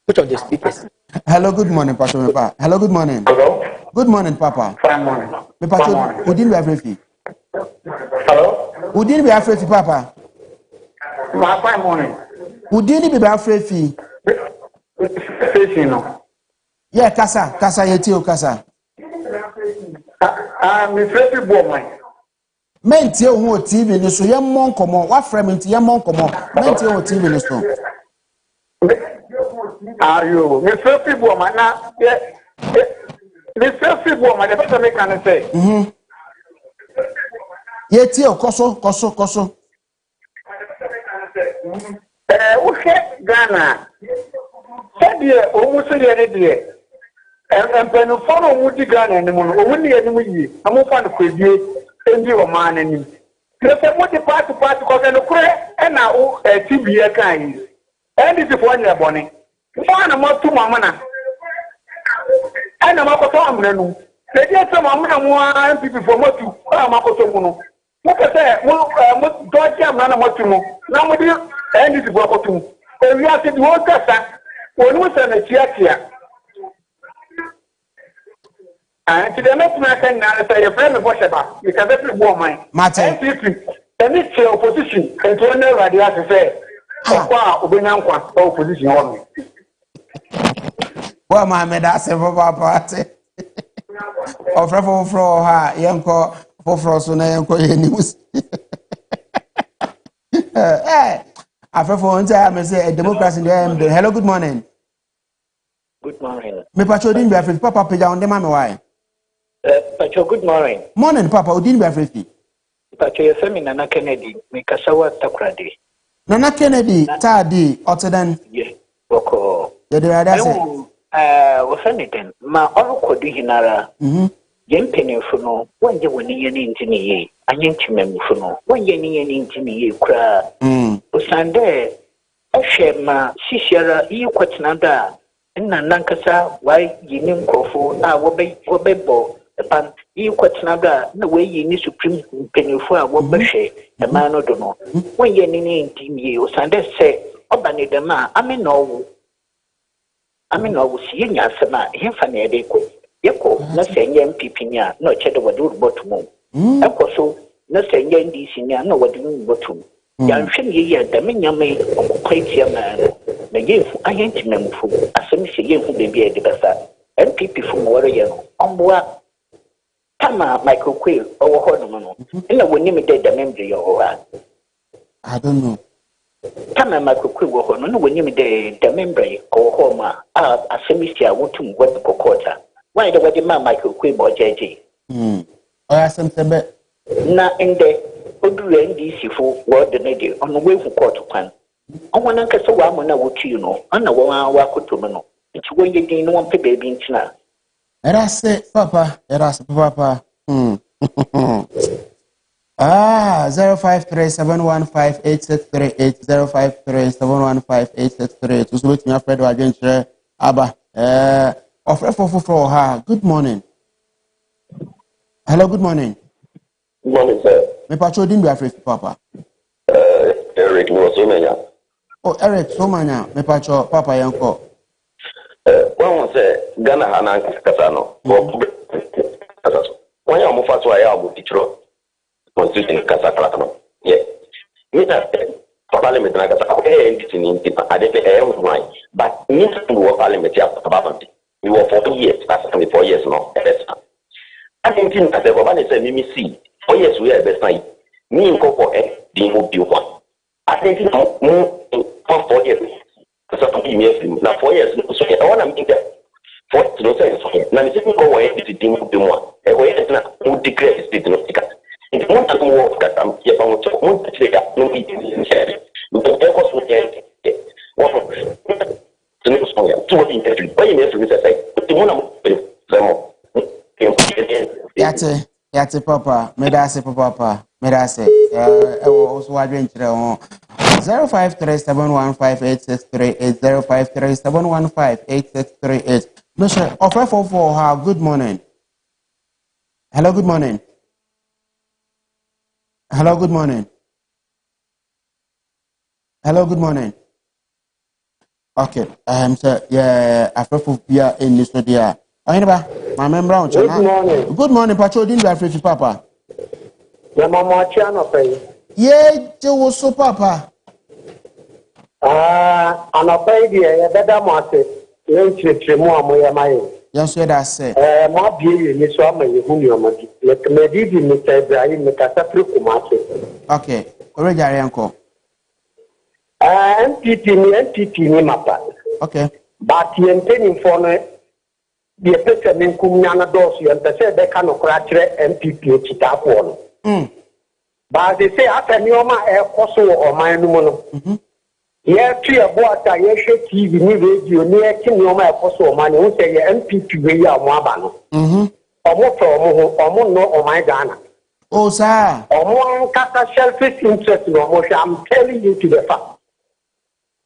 Which of the speakers? Hello, good morning, Pastor. Hello, good morning. Hello. Good morning, Papa. Fine morning. Me Pastor, who didn't be afraid? Hello. Who didn't be afraid, Papa? My fine morning. Who didn't be afraid? Yeah, Kasa yeti Kasa. I'm afraid boy. Men tie ho TV ni so ye mon komo wa frame nti ye mon komo men tie ho TV ni so. Ayo, me afraid boy man na me afraid boy man the better me can say. Ye tie koso. We get Ghana. Said ye o so ye dey. Penufo no mu di Ghana ni mu no o ni ani mu yi. Amofa no kwadie endi o man ani. Prefe mo di party ko se no kure e na o TV e kan yi. Endi ti fo nya boni. Mo na mo tu mama na. Ana makoto amna nu. Se je se mama na mo MPP fo mo tu. Ba makoto mu no. Mo ke se mo doji amna na mo tu mu. Na mo di endi ti fo makoto mu. E wi ase di wo kasa. Wonu se na chiatia. And to the next man now say your friend Bosheba, you can definitely go mine. NPP, any opposition, and to never the other say, opposition on me. Well, my made us a party. Of for her, young call for Frost and news. Hey, after one time, I say a democracy in the end. Hello, good morning. Good morning. Me pacho din be afraid papa page on the mama why? Pacho, good morning. Morning papa, o din be afraid. Pacho, your family Nana Kennedy, me kasawa takrade. Nana Kennedy tadi otedan. Yeah. Boko. The rather say was anything. Ma onko di hinara. Yempeni funo, one ye winning into ye, and yentimem funo, one yenny into ye cry. Usande, a share ma, Sishara, you quite nada. Na nankasa why yinim krofo na wobebo pan yi kwatina na we yi ni supreme penifo a wobehwe e man no do no when ye ni ntimie osande se obane dem a amena owu si nya asema hemfa na ede ko yeko na se nya MPP nya na ochede wode rubotum ekoso na se nya NDC nya na wode rubotum ya nhwe ni ye da menyame okwatia man na yefu ayentimemfu asemi se yefu bebi e de basa MPP fu mo wore ye no omboa kama Michael Quayle owo ho no no na woni me de membre ye ho ha I don't know kama Michael Quayle wo ho no na woni me de membre owo ho ma asemi se a wotum web kokota why de wadi ma Michael Quayle bo jeje o ya sem sebe na inde odu NDC fo word ne de ono we fu court kwan onwa na nkasa wa mo na wotu no ana wa kotomo no nti wo ye din no won pe baby ntina Erase papa 0537158638 0537158638 so with me afraid wa dwenkyerɛ aba offer for ha. Good morning. Hello, good morning. Good morning, sir. Me pacho din be afraid papa. Eric no so manya. Oh, Eric so manya. Me pacho papa yanko. When say Ghana hana kasa no. Kasa so. When you move to aya abu teacher constitution kasa kala no. Yeah. Me na parliament na kasa ko entity ni nti ade pe why. But me to work parliament ya about it. We were 4 years, that's 4 years now. I think that the government said, "Mimi see, 4 years we are best time. Me in Coco, the move you one. I think more 4 years. So now 4 years. So I want to make that 4 to say so. Now the second go away is the team of the one. A way is not who declare the state of the cat. If you want to work that I'm here, I want to take that. No, it is share. You don't ever so Yate papa, medase papa, medase. Also adventure on 0537158638 0537158638. Mr. Offer for her. Good morning. Hello, good morning. Hello, good morning. Hello, good morning. Okay, sir, yeah, I prefer beer in this studio. My member, Good morning. Good morning, Patrol. Didn't be afraid, Papa. Yeah, Mama Chano pay. Yeah, you so, Papa. And I pay the better market. You more my. Yes, sir, that's it. My beauty, Miss Wama, whom you are like Medidi, Mr. Ibrahim, Mr. Market. Okay, already, uncle. NTT ni mapa. Okay. But you intending for the person in Kumyana Dos, you understand they cannot crash MPP Chita one. But they say after Nioma air Koso or my numono. Yeah, 3 about a year TV radio near Nioma Koso or money, who say MPP way out Mabano. Or more no or my Ghana. Oh, sir. Or more cast selfish interest no more. I'm telling you to the fact.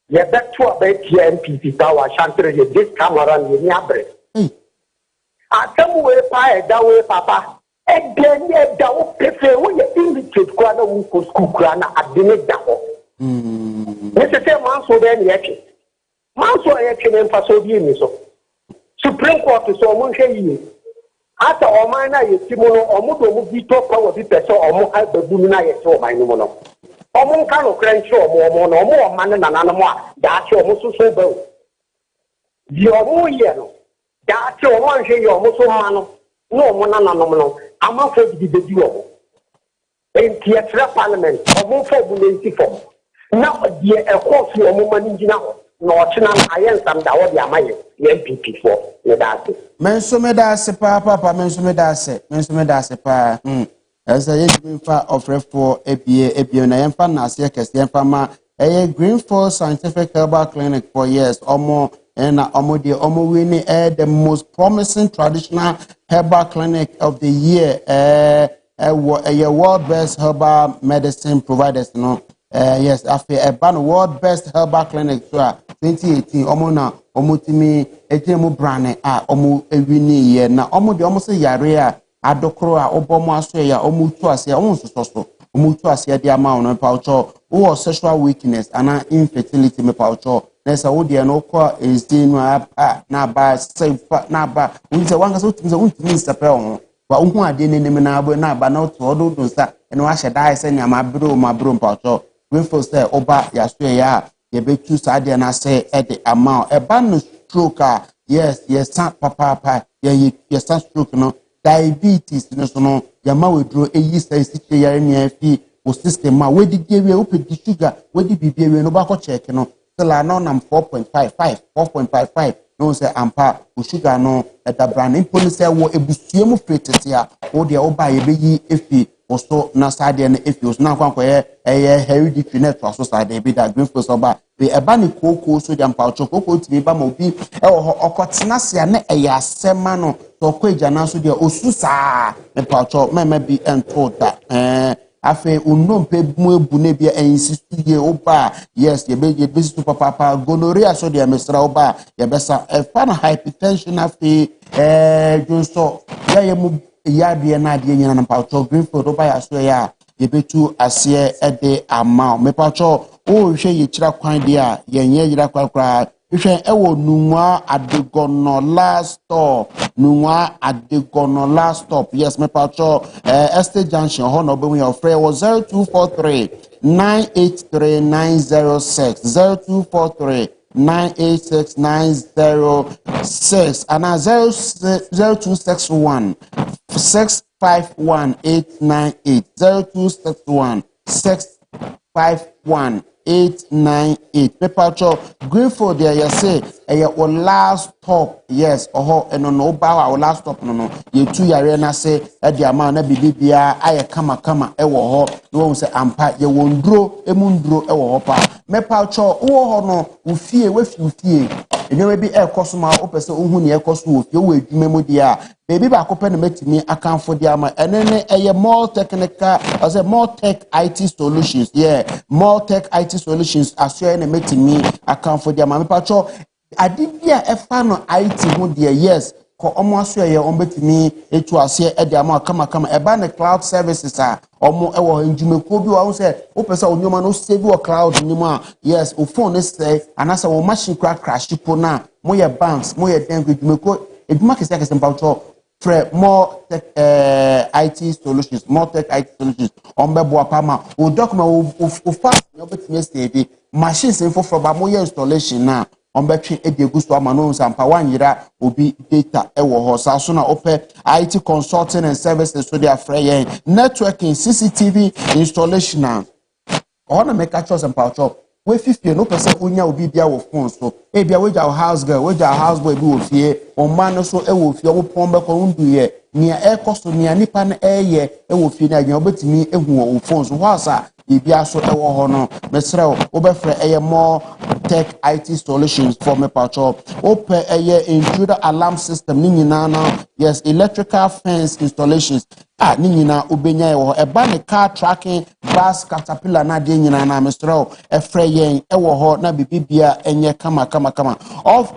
Yeah, that's what they MPP Tower Chantre this camera in Yabre. I come away by that way, Papa. And then you don't prefer when you indicate Quana Wuko Skukrana at the next double. Mr. Manso then Yakin. Manso Yakin and Faso so. Supreme Court is almost a year. After all mine, I Timono or Muto Vito Power Vita or more at the Bumina, so my numono. Ọmọ nka no kran che ọmọ no ọmọ ọma ne nananum a daache ọmọ soso ba o di ọmọ ye no daache ọmọ anhwe ye ọmọ so ma no na ọmọ nananum no amafo di bedi ọmọ enti etra parliament ọmọ fo bu nti fo na di ekọ fi ọmọ ma ni gina ho na ọchena na ayensam da wo di amaye ye MPP fo ne daase menso me daase papa menso me daase pa as a young offer for ABA na yemfa na ase kese yemfa ma Greenfield Scientific Herbal Clinic for years or more and winning the most promising traditional herbal clinic of the year a world best herbal medicine providers no yes after a ban world best herbal clinic so 2018 na omutimi ejemu brane winning year na de say yare adokro obomo aso ya omutu ase onsoso omutu ase de ama on paucho wo sexual weakness ana infertility me paucho nesa wo de no kwa ezinu na ba sefa na ba unse wanga so untimi sepe on wa unhu ade nenem na abo na ba na oto do sa ene wa hyeda ise nya mabro paucho we for say oba ya so ya ye betu sa de na se de ama e ba no stroke yes papa ye stroke no diabetes no yama wedro eyi sai siche yare ni afi o system ma wedi gewe o pedi sugar wedi bibiewe no ba ko check no sela no nam 4.55 no say ampa o sugar no eta brand impoli say wo ebusue mu fetete a o de o ba ye beyi efi also na side and if you na kwankwa hereditary network so side be that green force oba be eba ni koko so dem paucho koko timi ba ma obi okotena se na asema no to kwaja na so de osusa me paucho mema bi ento da afe unompe mu ebu ne bia ensistu ye oba yes ye be su papa gonorrhea so de mesra oba ye besa fa na hypertension afe jonso ye mu ya de na de nyina na paucho greenfield oba ya so ya ye betu ase ede ama me paucho o hwe ye kira kwan de a ye nye yira kwakra hwe ewo nunwa adegono last stop nunwa adegono last stop yes me paucho estate junction ho no be we your free was 0243 983 906 0243 986 906 and 0261 651 898 0261 651 898 Pepacho Greenfield there you say your last stop yes oho eno no ba our last stop no ye tu yare na say e dia ma na bibia aye kama e wo ho no say ampa ye wondro emundro e wo ho pa Mepacho wo ho no wo fie we fie enwe bi e koso ma opese ohu ne e koso wo fie wo edwuma mu dia baby ba ko pe na metimi akanfo dia ma enene eye more technical as a more tech IT solutions yeah more tech IT solutions asure na metimi akanfo dia ma Mepacho adibia e fa no IT ho dia yes ko omo asure ye ombetimi etu ase e dia ma kama e ba na cloud services a omo e wo njumeko bi wa say opese onyoma no save wo cloud nyuma yes o phone say anasa wo machine crash po na mo ye banks mo ye den njumeko eduma kese Mepacho for more tech IT solutions, more tech IT solutions. Ombebo apama. O document o fast no betime stay machines info for ba mo installation na ombetwe ediegusto ama no sampa wanyira obi data ewo ho sa so na ope IT consulting and services so their free networking CCTV installation na ona make a choice and power we 50 no person unya obi bia wo phone so e bia we ja house girl we ja house boy bi wo fie o man so e wo fie wo pon be ko ndu ye nia e koso nia nipa na eye e wo fie na nya obetimi ehu wo phone so wasa bibia so e wo ho no mesre wo be frɛ eye more tech IT solutions for me pacho open eye intruder alarm system ni nyina na yes electrical fence installations ni nyina obenya e wo e ba ne car tracking bus caterpillar na de nyina na mesre e frɛ yen e wo ho na bibia enye kama of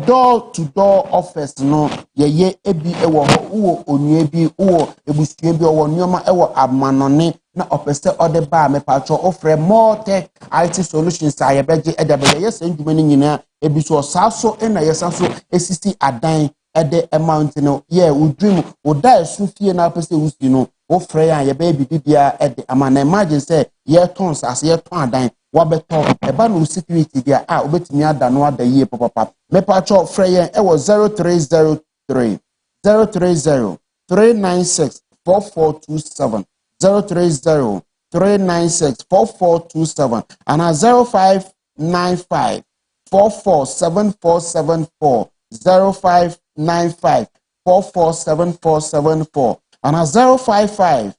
door to door office no ye ebi e wo ho wo onua bi wo ebusua bi wo nyoma e wo amanone na opese ode ba me pacho ofre more tech IT solutions aye beje edebe yes ndwuma ni nyina ebi so saso na yesanso esisi adan ede amount no yeah we dream we die so fie na opese wusi no ofre ya ye ba bibia ede amana imagine say ye tons as ye ton adan wabeto eba no security dia obetimi ada no ada yie papa me pacho frɛ yen e wo 0303 030 396 4427 030 396 4427 and 0595 447474 0595 447474 and 055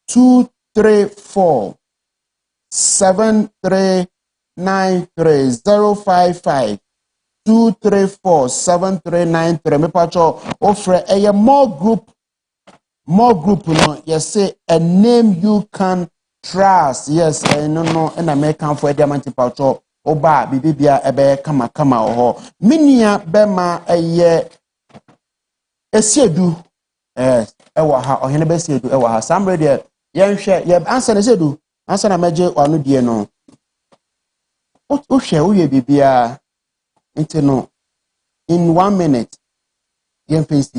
234 7393 055 234 7393 me pacho offer a more group no yes say a name you can trust yes no and American for diamond pacho oba bibia ebe kama oho minia bema eye esiedu ewa ha ohene be esiedu ewa ha samre de yenhwe ye answer na esiedu answer na meje wanu die no uhwe uye bibia intino in 1 minute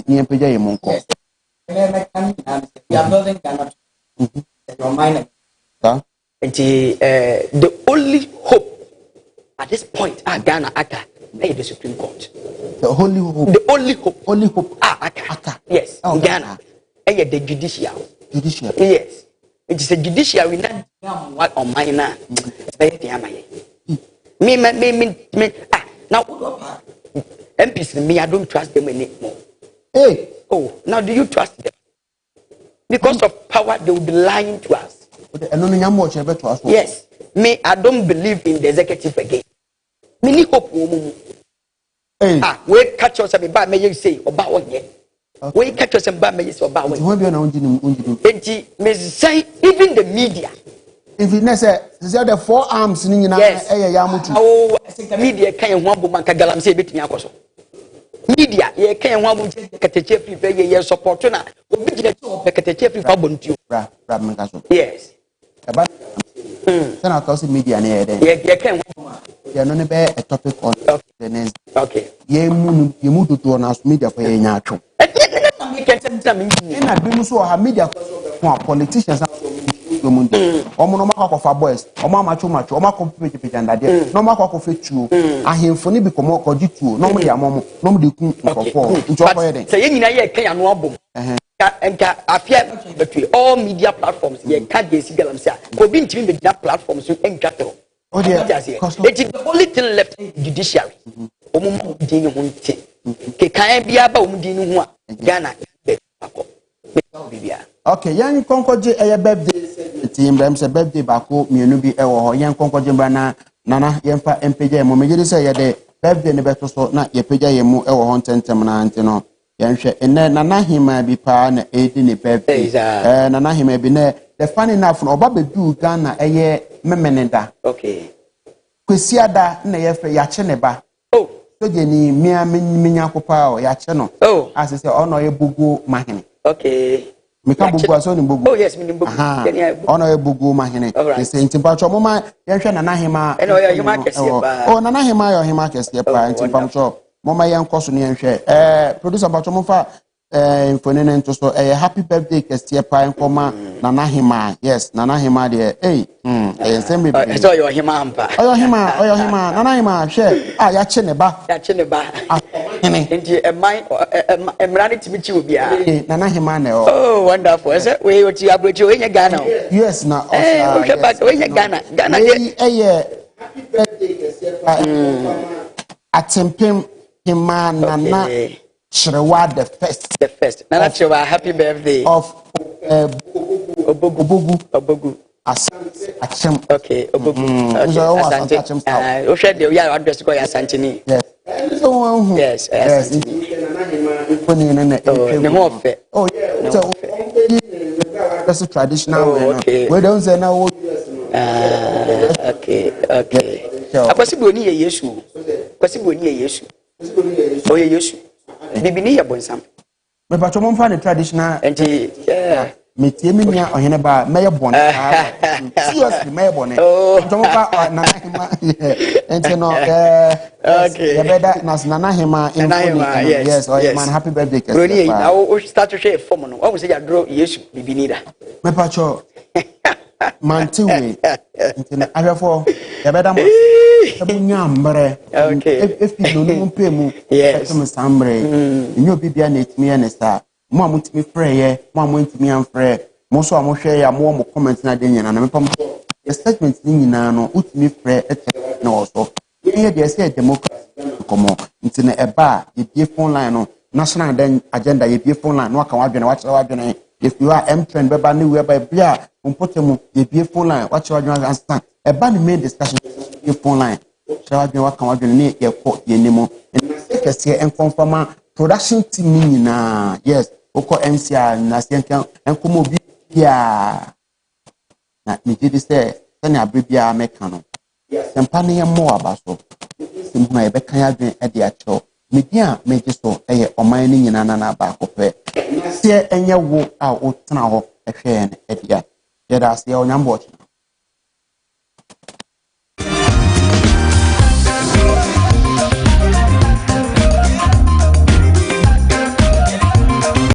yempeja yemonko we are building Ghana. Your mind. The only hope at this point Ghana Aka the Supreme Court. The only hope. The only hope. Only hope. Aka. Yes. Ghana. The judicial. Judicial. Yes. It is a judicial. We not what on mine now. Me. Now MPs me I don't trust them anymore. Hey. Oh, now do you trust them? Because of power, they will be lying to us. Yes. Me, I don't believe in the executive again. Me hope we catch us about me say about one year. We catch us about me say about one. Me say even the media. If it necessary, the 4 arms in yes. Oh, I think the media can't want to galam say bit me media ye can't want to katache prepare ye support na obi gina katache prepare bontu. Yes. Then I'll call media near there. Ye can't. You know, a topic on the next. Okay. You move to an media for a natural. And I've been so media for politicians. Omonoma kwa boys oma macho oma compete pejanda de no ma kwa fetu ahemfo ne bi komo koji tu no mo de amomo no mo de ku nkofo nti okoye den say nyina ye kan ya no abom enka afia between all media platforms ye ka de si galam say obi ntimi be that platforms so enkwato it's the only thing left judiciary omo di ni ho nti ke kan bia ba omo di ni ho a Ghana okay yan konkoje eye birthday team dem say birthday bako mienu bi ewo ho yan konkoje bra na nana yemfa empeja mo megede say ye de birthday ne beto so na ye peja ye mu ewo ho ntentem na ante no yan hwe ene nana hima bi pa na edi ne birthday nana hima bi ne the funny enough no oba bedu Ghana eye memeneda okay kwesiada na ye fe ya che ne ba oh so je ni mia menya kopa o ya che no asese ono ye bugu mahene okay Mika bugu aso ni bugu. Oh yes, mi ni bugu. Ono e bugu mahene. Ese ntimpacho moma yenhwe nana hema. Eno ya hema kese pa. Oh nana hema yo hema kese pa ntimpacho moma yenkoso ni yenhwe. Producer mpacho mofa infonene nto so happy birthday kese pa enkoma nana hema. Yes, nana hema de sembe bi. So yo hema ampa. Oyo hema nana hema hwe ya che ne ba. Ya che ne ba. Enti emrani timichi obi a nana hema na oh wonderful say we oti abrochi we nya Ghana yes na okay back we nya Ghana atempem hema nana Chrewa the first nana Chrewa happy birthday of Obogu Achem okay Obogu Asante o share the ya address ko ya Asante ni yes oh yeah so that's a traditional okay we don't say now okay akwasibo ni ye Yesu akwasibo ni ye Yesu o ye Yesu bibini ye bonsam me patcho mo fa the traditional enti metie me nia ohene ba meye bone seriously meye bone ntomo fa na hema enti no okay ya beda na hema yes oh man happy birthday kesi na o start to share form no o say ya draw Yesu bibini da me patcho mantiwe enti na ahwefo ya beda mo ebunya mbre okay if you no mpemu etum sambre nyo bibia na etimi ya nesta mo amutimi freye mo amutimi amfre mo so amohwe ya mo comment na de nyina na mepam the statement ni nyina no utimi frɛ na oso ye de say democracy komo nti na eba ye bie phone line no national agenda ye bie phone line no aka wadwene wa kyerɛ wadwene if you are M trend beba ni we ba bia mpotemu ye bie phone line wa kyerɛ wadwene answer eba ni main discussion ye phone line kyerɛ wadwene wa ka wadwene ni ye kɔ ye nimo na se kese en confirm production team ni nyina yes oko MCA na senka enkomo bia na nigidi se na abrebia meka no sempa ne yemo abaso simhu na yebeka ya dwen e de acho media meje so eye oman ni nyina na ba akopɛ se enye wo a wotena ho ehwe ne e dia yeda se onyambo